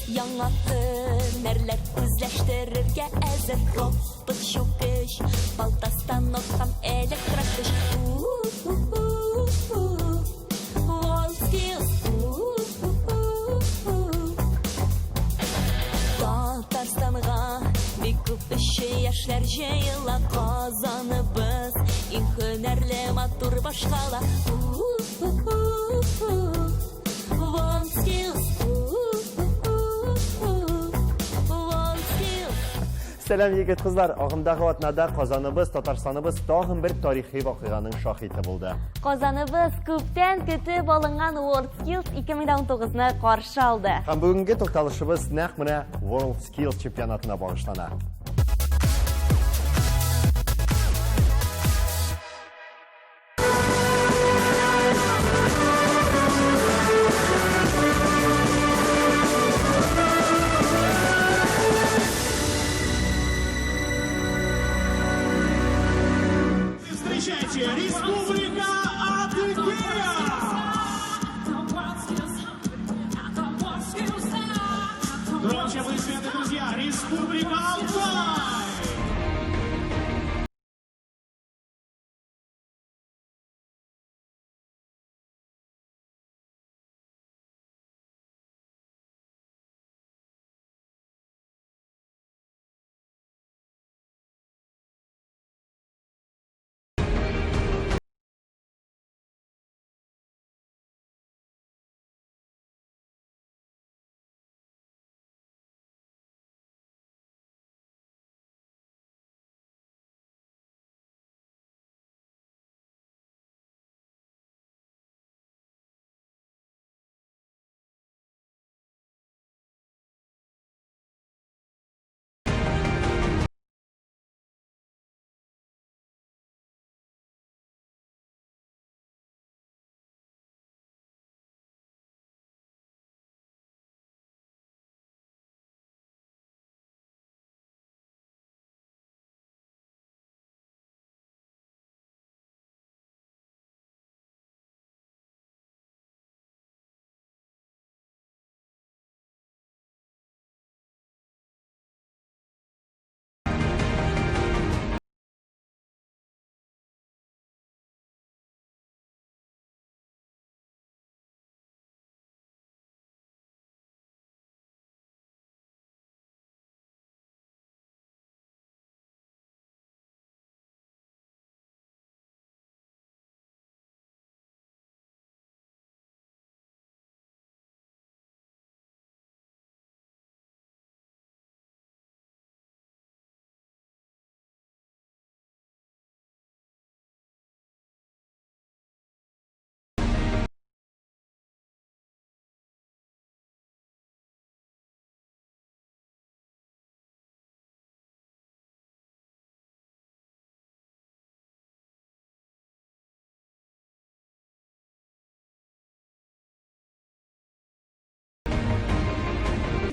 Яңа һөнәрләр үзләштерергә әзер робот чукыш, балтастанок һәм электрокыш. WorldSkills. Татарстанга бик күп эше яшьләр җыела, Казаныбыз иң һөнәрле матур башкала. Сәлам егет кызлар, агымдагы атнада Казаныбыз, Татарстаныбыз тагын бер тарихи вакыйганың шаһиты булды. Казаныбыз күптән көтеп алынган WorldSkills 2019-ны каршы алды. Һәм бүгенге тукталышыбыз нәкъ менә WorldSkills чемпионатына багышлана. Республика Адыгея! Громче аплодисменты, друзья! Республика Алтай!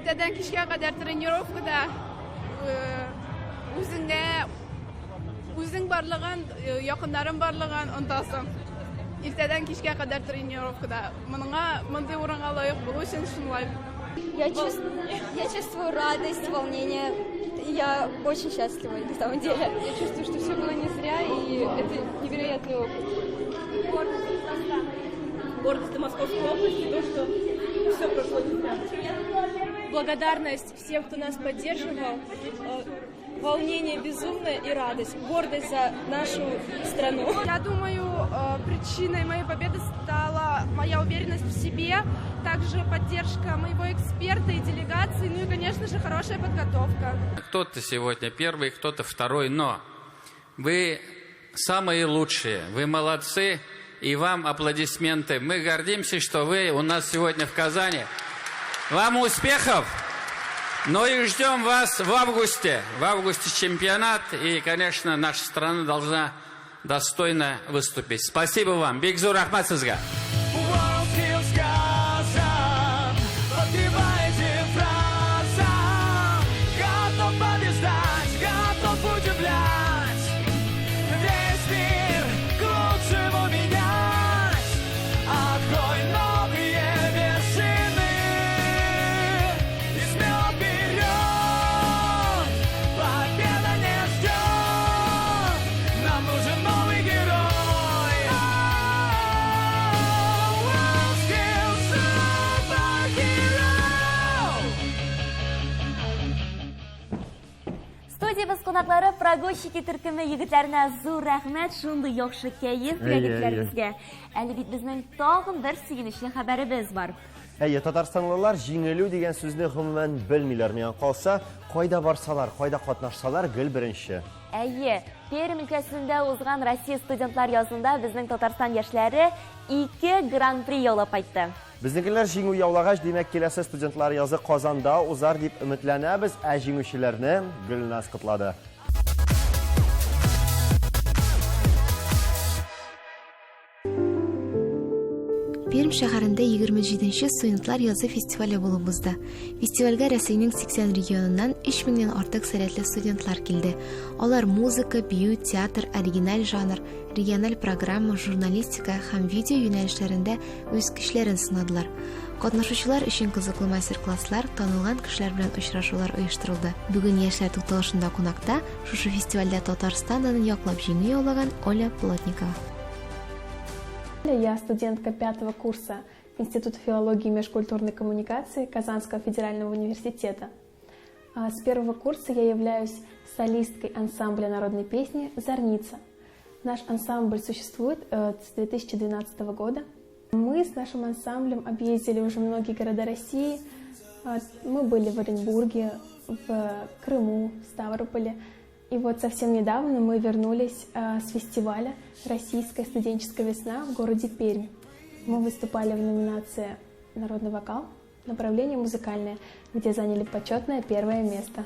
Иртәдән кичкә кадәр тренировкада үзең барлыгын, якыннарың барлыгын онтасың. Иртәдән кичкә кадәр тренировкада. Мондый урынга лаек булу өчен шулай. Я чувствую радость, волнение. Я очень счастлива на самом деле. Я чувствую, что все было не зря, и это невероятный опыт. Гордость Московской области, то, что все прошло не зря. Благодарность всем, кто нас поддерживал, волнение безумное и радость, гордость за нашу страну. Я думаю, причиной моей победы стала моя уверенность в себе, также поддержка моего эксперта и делегации, ну и, конечно же, хорошая подготовка. Кто-то сегодня первый, кто-то второй, но вы самые лучшие. Вы молодцы, и вам аплодисменты. Мы гордимся, что вы у нас сегодня в Казани. Вам успехов! Ну и ждем вас в августе. В августе чемпионат, и, конечно, наша страна должна достойно выступить. Спасибо вам. Бигзу рахмат сизга. Студиябыз қонақтары прогульщики төркеме егетләренә зур рәхмәт, шундый яхшы кәеф егетләребезгә. Әле бит безнең тагын бер сөенечле хәбәребез бар. Әйе, татарстанлылар җиңелү дигән сүзне гомумән белмиләр. Миңа калса, кайда барсалар, кайда катнашсалар, гел беренче. Әйе, Пермь өлкәсендә узган Россия студентлар язында безнең Татарстан яшьләре 2 гран-при яулап кайтты. Безнекеләр җиңү яулагач, димәк, киләсе студентлар язы Казанда узар дип өметләнәбез, ә җиңүчеләрне Гөлназ котлады. Пермь шәһәрендә 27-нче студентлар язы фестивале булып узды. Фестивальгә Россиянең 80 регионыннан 3000-нән артык сәләтле студентлар килде. Алар музыка, бию, театр, оригиналь жанр, региональ программа, журналистика һәм видео юнәлешләрендә үз көчләрен сынадылар. Катнашучылар өчен кызыклы мастер-класслар, танылган кешеләр белән очрашулар оештырылды. Бүген яшьләр тукталышында кунакта шушы фестивальдә Татарстанны яклап җиңү яулаган Оля Плотникова. Я студентка 5-го курса Института филологии и межкультурной коммуникации Казанского федерального университета. С 1-го курса я являюсь солисткой ансамбля народной песни «Зорница». Наш ансамбль существует с 2012 года. Мы с нашим ансамблем объездили уже многие города России. Мы были в Оренбурге, в Крыму, в Ставрополе. И вот совсем недавно мы вернулись с фестиваля «Российская студенческая весна» в городе Пермь. Мы выступали в номинации «Народный вокал», направление музыкальное, где заняли почетное 1-е место.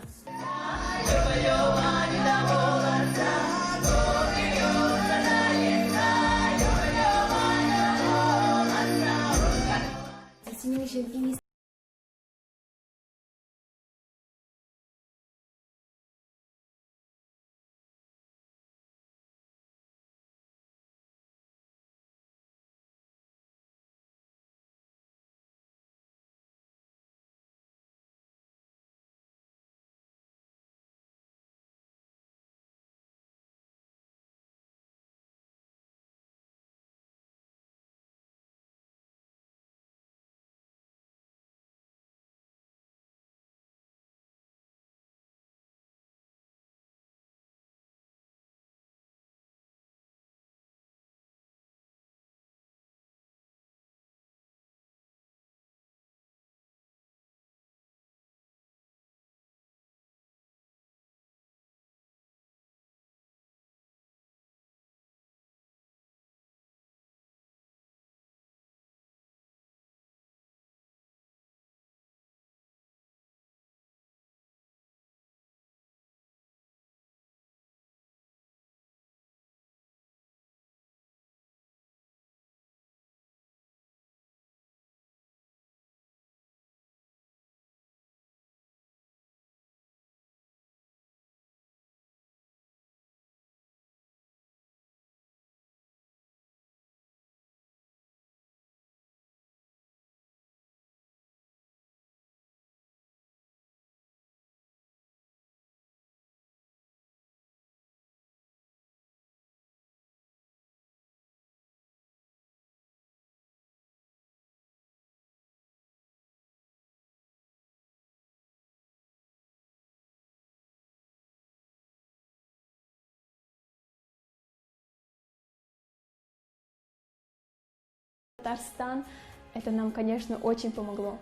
Татарстан, это нам, конечно, очень помогло.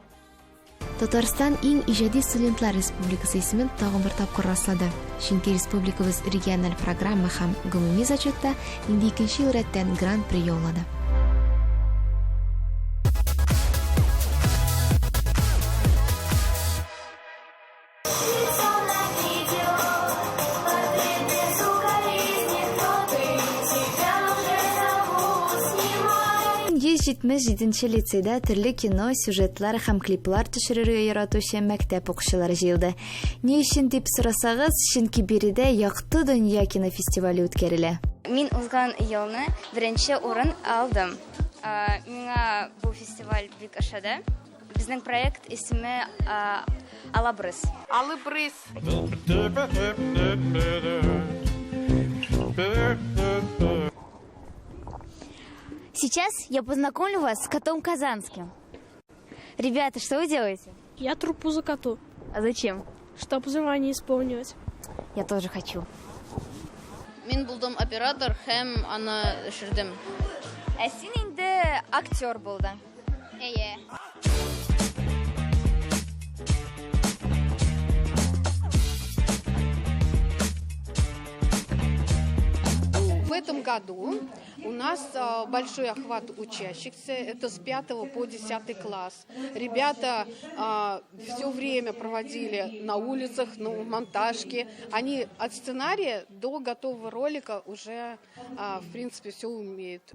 Татарстан иң иҗади студентлар республикасы исемен тагын бер тапкыр раслады. Чөнки республикабыз региональ программа һәм гомуми зачетта инде 2нче ел рәттән гран-при яулады. Җитенче лицейда төрле кино, сюжетлар һәм клиплар төшерергә яратучы мәктәп укучылары җыелды. Ни өчен дип сорасагыз, чөнки биредә якты дөнья кинофестивале үткәрелә. Мин узган елны беренче урын алдым. Миңа бу фестиваль бик ошады. Безнең проект исеме Алабрыз. Алыбрыз. Сейчас я познакомлю вас с котом Казанским. Ребята, что вы делаете? Я трупу за коту. А зачем? Чтобы желание исполнилось. Я тоже хочу. Мин булдым оператор һәм аны эшердем. Ә син инде актер булдың. Әйе. В этом году у нас большой охват учащихся, это с 5 по 10 класс. Ребята все время проводили на улицах, на монтажке. Они от сценария до готового ролика уже, в принципе, все умеют.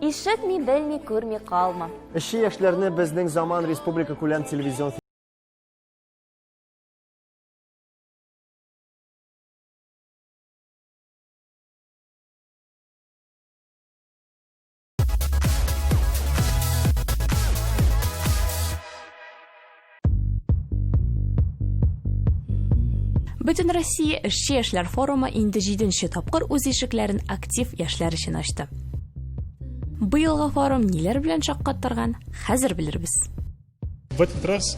Ишетми, белми, күрми калма. Эшче яшьләрне безнең заман республика күләм телевизион Бөтен Россия эшче яшьләр форумы инде 7нче тапкыр үз ишекләрен актив яшьләр өчен ачты. Быелгы форум ниләр белән шаккаттырган, хәзер белербез. В этот раз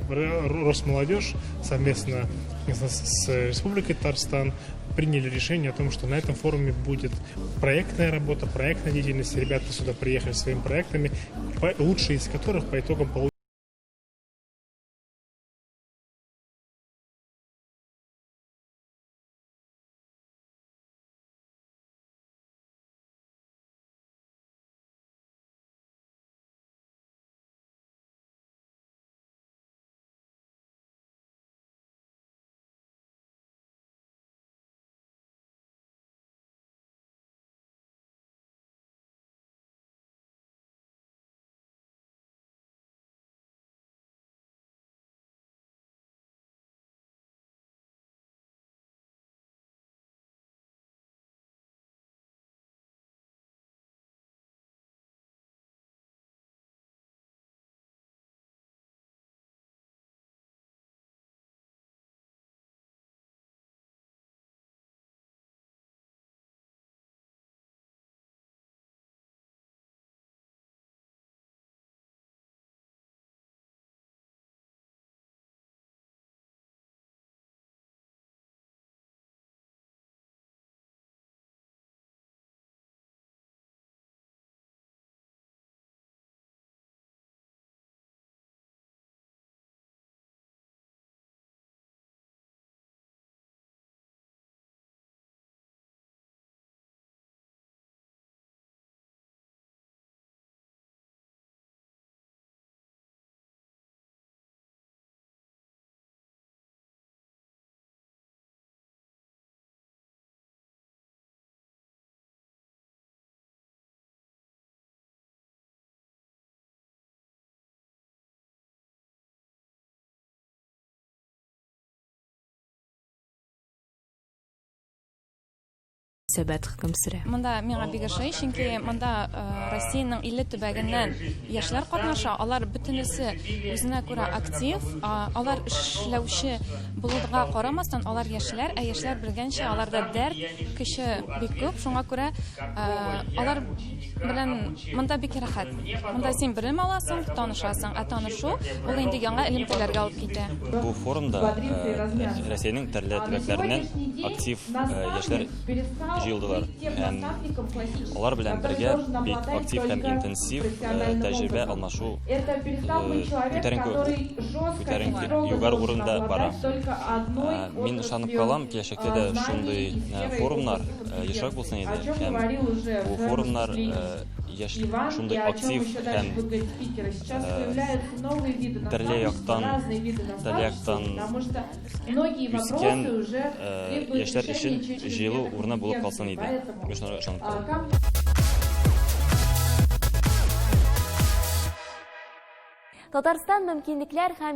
Росмолодежь совместно с Республикой Татарстан приняли решение о том, что на этом форуме будет проектная работа, проектная деятельность. Ребята сюда приехали своими проектами, лучшие из которых по итогам получили. Сәбәт хөкем сөрә. Монда миңа бик ошый, чөнки монда Россиянең 50 төбәгеннән яшьләр катнаша. Алар бөтенесе үзенә күрә актив, алар эшләүче булуга карамастан алар яшьләр, ә яшьләр белгәнчә аларда дәрт, көче бик күп. Шуңа күрә алар белән монда бик рәхәт. Монда син белем аласың, танышасың, ә танышу ул инде яңа элемтәләргә алып китә. Бу форумда Россиянең төрле төбәкләреннән актив яшьләр җыелдылар һәм алар белән бергә бик актив һәм интенсив тәҗрибә алмашу күтәренке югары урында бара. Мин ышанып калам, киләчәктә дә шундый форумнар ешрак булсын иде һәм бу форумнар шундый актив һәм төрле яктан үскән яшьләр өчен җыелу урыны булып калсын иде. Татарстан мөмкинлекләр һәм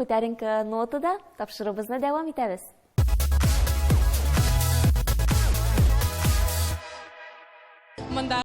күтәренке нотада тапшырыбызны дәвам итәбез. Монда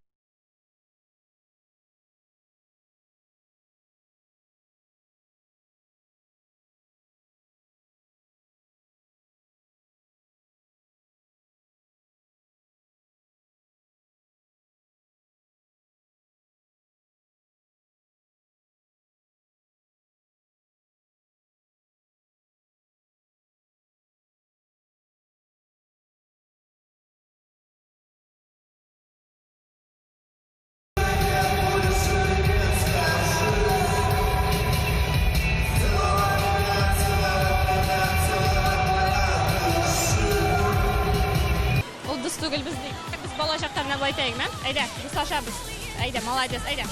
түгел біздің. Біз болашақтарына былай айтайық, ма? Айда, дуслашабыз. Айда, молодец, айда.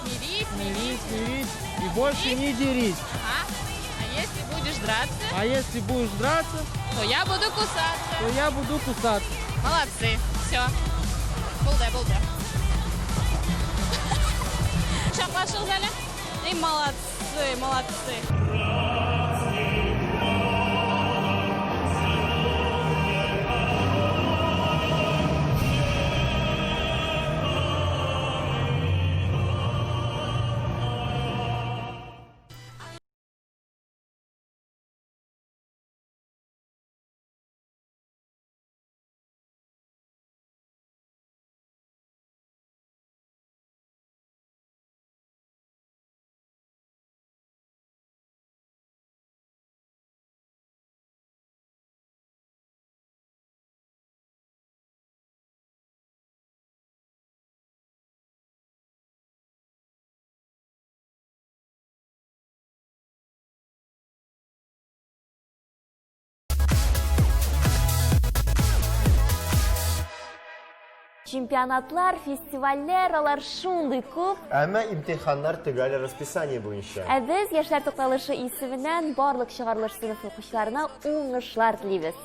Мирись. И больше не дерись. А если будешь драться? А если будешь драться? То я буду кусаться. Молодцы. Все. Болды. Шақлашыл зәлі. И молодцы. Чемпионатлар, фестивальләр, алар шундый күп. Әмма имтиханнар төгәл расписание буенча. Без яшьләр тукталышы исеменнән барлык чыгарылыш сыйныф укучыларына уңышлар телибез.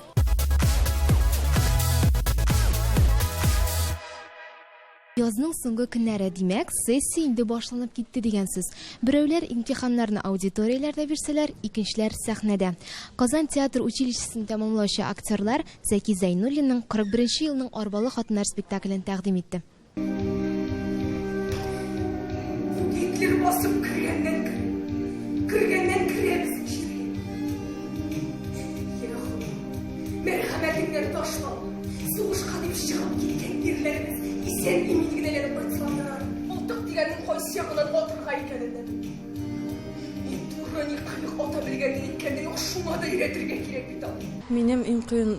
Язның соңгы көннәре димәк, сессия инде башланып китте дигән сүз. Берәүләр имтиханнарны аудиторияләрдә бирсәләр, икенчеләр сәхнәдә. Казан театр училищесын тәмамлаучы актерлар Зәки Зайнуллинның 41 елның Арбалы хатыннар спектаклен тәкъдим итте. Гитлер басып кергәннән киребез. Мәрхәмәтеңнән ташлап, сугышка дип чыгып киткән ирләребез исән иминлегенә башландар. Мылтык дигәнең кайсы ягынан атырга икәнен. Интугани кыйк ата белгән икән, юк шуңа да өйрәтергә кирәк бит аны. Минем иң кыйны,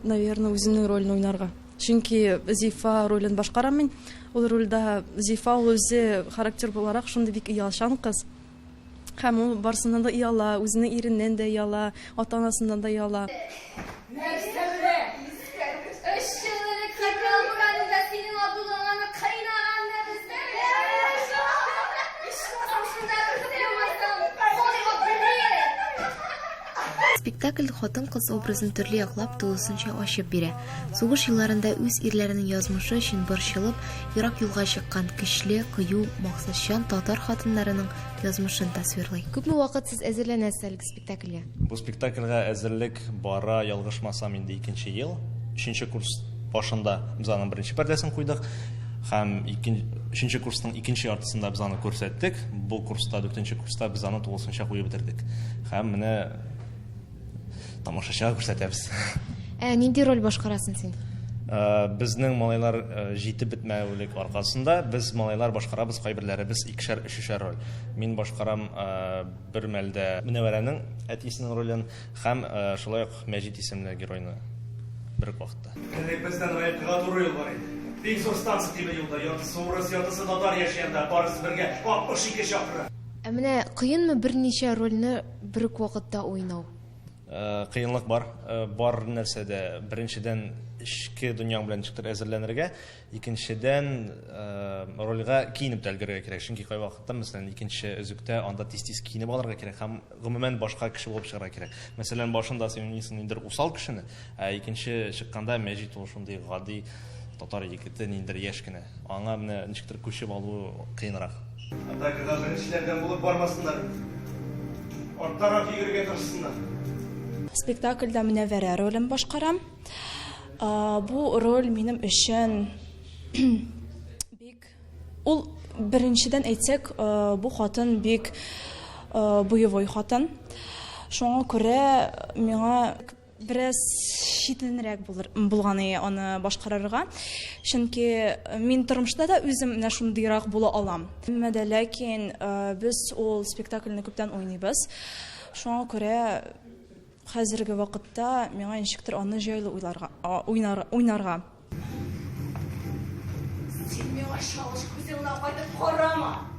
наверное, үземнең рольне уйнарга. Чөнки Зифа ролен башкарам мин. Ул рольдә Зифа үзе характер буларак шундый бик ялшан кыз. Һәм ул барсыннан да яла, үзенең иреннән дә яла, ата-анасыннан да яла. Спектакль хатын-кыз образын төрле яклап тулысынча ачып бирә. Сугыш елларында үз ирләренең язмышы өчен борчылып, ерак юлга чыккан көчле, кыю, максатчан татар хатыннарының язмышын тасвирлый. Күпме вакыт сез әзерләнәсез әлеге спектакльгә? Бу спектакльгә әзерлек бара, ялгышмасам инде 2нче ел. 3нче курс башында без аның беренче пәрдәсен куйдык. Һәм 3нче курсның 2нче яртысында без аны күрсәттек. Бу курста 4нче курста без аны тулысынча куеп бетердек. Һәм менә тамашачыга күрсәтәбез. Нинди роль башкарасың син? Безнең малайлар җитеп бетмәүлек аркасында без малайлар башкарабыз, кайберләребез 2-3 роль. Мин башкарам бер мәлдә Мөнәвәрәнең әтисенең ролен һәм шулай ук Мәҗит исемле геройны бер вакытта. Бездән районга туры юл бар иде. Бик зур станция тибе юлда, яртысы урыс, яртысы татар яшәгәндә, барысы бергә 62 чакры. Менә кыенмы берничә рольне бер үк вакытта уйнау? Кыенлык бар. Бар нәрсәдә беренчедән ичке дөньяң белән чыктыр әзерләнергә, икенчедән рольгә киенеп тәлгәргә кирәк. Чөнки кай вакытта, мәсәлән, икенче өзүктә анда тиз-тиз киенеп алырга кирәк һәм гомумән башка кеше булып чыгарга кирәк. Мәсәлән, башында син уйныйсың инде усал кешене, икенче чыкканда Мәҗит ул шундый гади татар егете инде яшь кенә. Аңа менә ничектер күчеп алу кыенрак. Атакада беренчеләрдән булып бармасыннар. Арттарак йөрергә тырышсыннар. Спектакльдә Мөнәвәрә ролен башкарам. Бу роль минем өчен бик ул беренчедән әйтсәк, бу хатын бик буевой хатын. Шуңа күрә миңа бераз читленрәк булган аны башкарырга. Чөнки мин тормышта да үзем менә шундыйрак була алам. Ләкин без ул спектакльне күптән уйныйбыз. Шуңа күрә хәзерге вакытта миңа ничектер аны җайлы уйнарга. Син миңа шалыш күзеңне кайтып карама.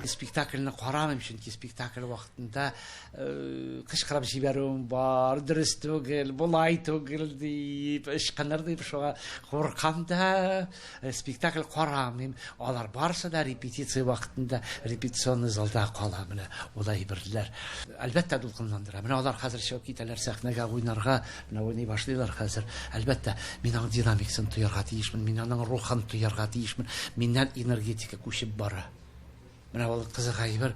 Спектакльне карамыйм, чөнки спектакль вакытында кычкырып җибәрүем бар, дөрес түгел, булай түгел дип, ычкыныр дип шуга куркам да, спектакль карамыйм. Алар барсы да репетиция вакытында репетиционный залда кала менә, улай берләр. Әлбәттә дулкынландыра. Менә алар хәзер чыгып китәләр сәхнәгә уйнарга, менә уйный башлыйлар хәзер. Әлбәттә мин аның динамикасын тоярга тиешмен, мин аның рухын тоярга тиешмен. Миннән энергетика күчеп бара. Менә ул кызык әйбер.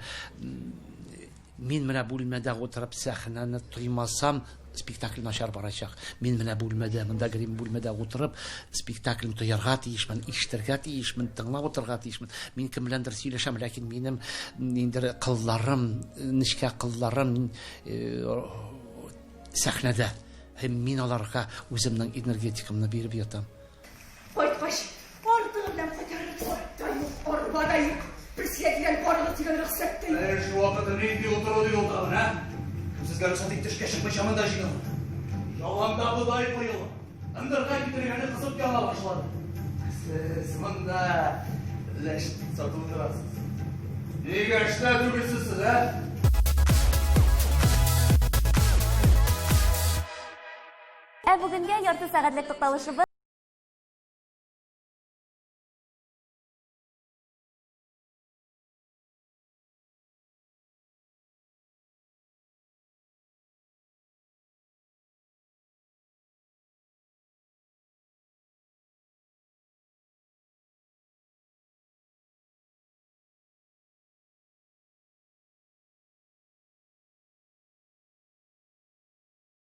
Мин менә бүлмәдә утырып сәхнәне туймасам, спектакль начар барачак. Мин менә бүлмәдә, монда грим бүлмәдә утырып, спектакльне тоярга тиешмен, ишетергә тиешмен, тыңлап утырга тиешмен. Мин кем беләндер сөйләшәм, ләкин минем инде кылларым, нечкә кылларым сәхнәдә. Һәм мин аларга үземнең энергетикамны биреп ятам. Кайткач, артыгы белән кайтарып кайттым. Арбада юк. Присягән барлык тигән рөхсәт. Шу вакытта нинди утыру юлдан, ә? Сезгә рөхсәт итешкә чыкмыйча монда җыйналам. Ялганда будай куелган. Ындырга китергәне кызып яна башлады. Сез монда ләш сатып торасыз. Нигә эштә түгелсез, ә? Бүгенгә ярты сәгатьлек тукталышыбыз